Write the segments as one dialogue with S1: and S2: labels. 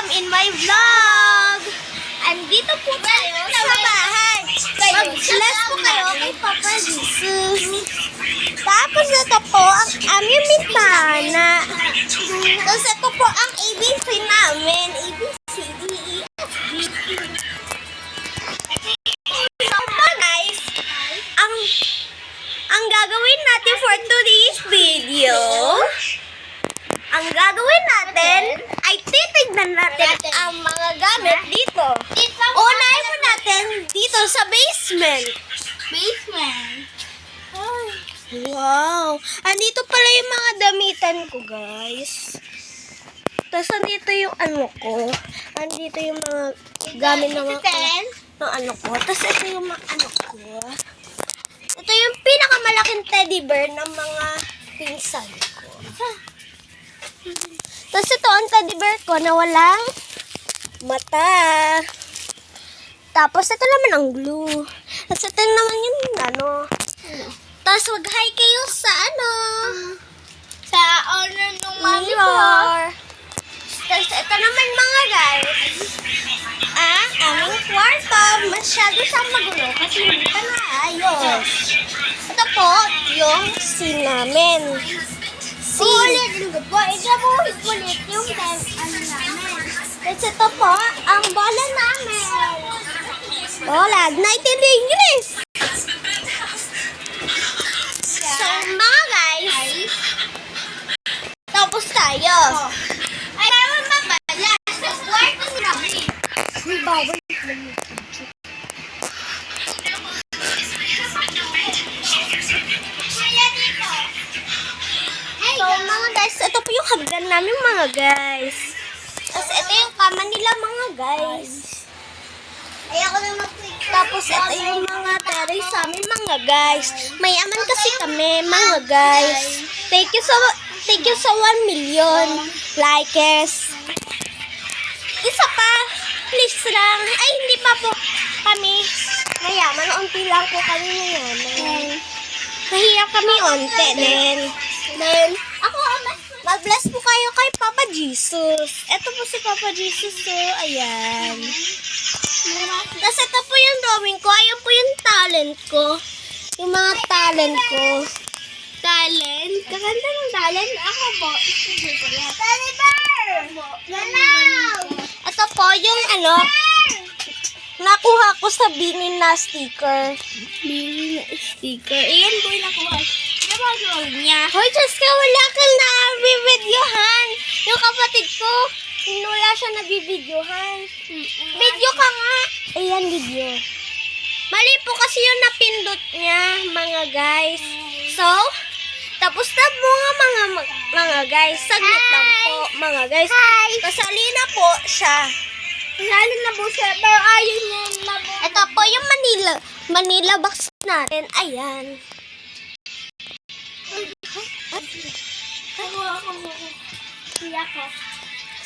S1: welcome in my vlog! Andito po tayo sa bahay. Mag-bless po kayo kay Papa Jesus. Tapos ito po ang aming bintana. Tapos ito po ang ABC namin. ABC, D, E, F, G, So po guys, ang gagawin natin for today's video, ang gagawin natin ay titignan natin ang mga gamit dito. Unahin mo natin dito sa basement. Ay, wow! Andito pala yung mga damitan ko, guys. Tapos andito yung ano ko. Andito yung mga gamit ng ano ko. Tapos ito yung mga ano ko. Ito yung pinakamalaking teddy bear ng mga pinsan ko. Tapos ito ang teddy bear ko na walang mata. Tapos ito naman ang glue. Tapos ito naman yung ano. Tapos mag-hi kayo sa ano. Sa honor ng mami ko. Tapos ito naman mga guys. Ang aming kwarto. Masyado siyang magulo kasi hindi pa naayos. Ito po yung scene namin. Ulit po. Ito po ulit yung ano namin. Tapos ito po ang bola namin. Bola. Night in English. So mga guys. Tapos tayo. Ay, meron ba pala sa kwarto ni Robby? May bawal. So mga guys, ito po yung hagdan namin mga guys. Tapos ito yung kama nila mga guys. Tapos ito yung mga terrace sa amin mga guys. Mayaman kasi kami mga guys. Thank you sa 1 million likers. Isa pa, please lang. Ay, hindi pa po kami mayaman. Unti lang po kami mayaman. Mahirap kami unti din. Then, ako, mag-bless po kayo kay Papa Jesus. Ito po si Papa Jesus. So, ayan. Tapos ito po yung drawing ko. Ayan po yung talent ko. Yung mga talent ko. Talent? Kakanta ng talent? Ako po. Ito po yung ano, nakuha ko sa Bini na sticker. Bini na sticker. Ayan po yung nakuha. Niya. Hoy, Diyos ka, wala kang na-videohan. Yung kapatid ko, wala siya na-videohan. Video ka nga. Ayan, video. Mali po kasi yung napindot niya, mga guys. So, tapos na po nga mga guys. Saglit lang po, mga guys. Kasali na po siya. Kasali na po siya, pero ayaw niya na po. Ito po yung Manila box natin. Ayan.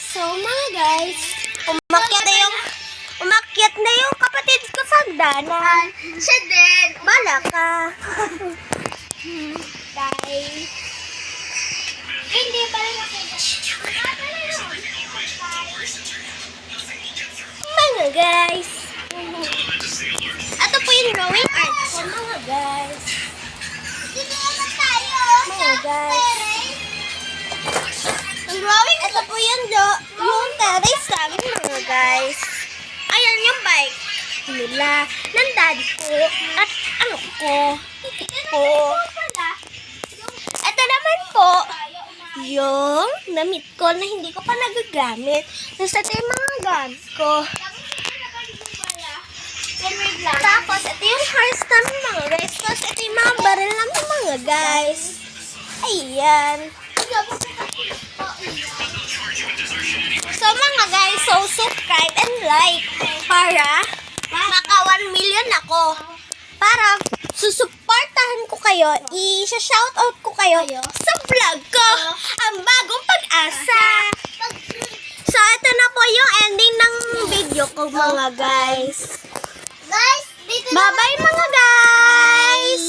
S1: So mga guys, umakyat na yung kapatid ko sa hagdanan. Siya din. Bala ka. Guys. Hindi pala nakita. Mga guys. Ito po yung drawing art ko mga guys. Mga guys. Ang drawing, ito po yung terrace namin mga guys. Ayan yung bike nila ng daddy ko at ano ko. Ito naman po yung damit ko na hindi ko pa nagagamit. Tapos ito yung mga gamit ko. Tapos ito yung hearts namin mga guys. Tapos ito yung mga baril namin mga guys. Ayan. So mga guys, so subscribe and like para maka 1 million ako. Para susuportahan ko kayo, i-shoutout ko kayo sa vlog ko, ang bagong pag-asa. So ito na po yung ending ng video ko mga guys. Bye bye mga guys.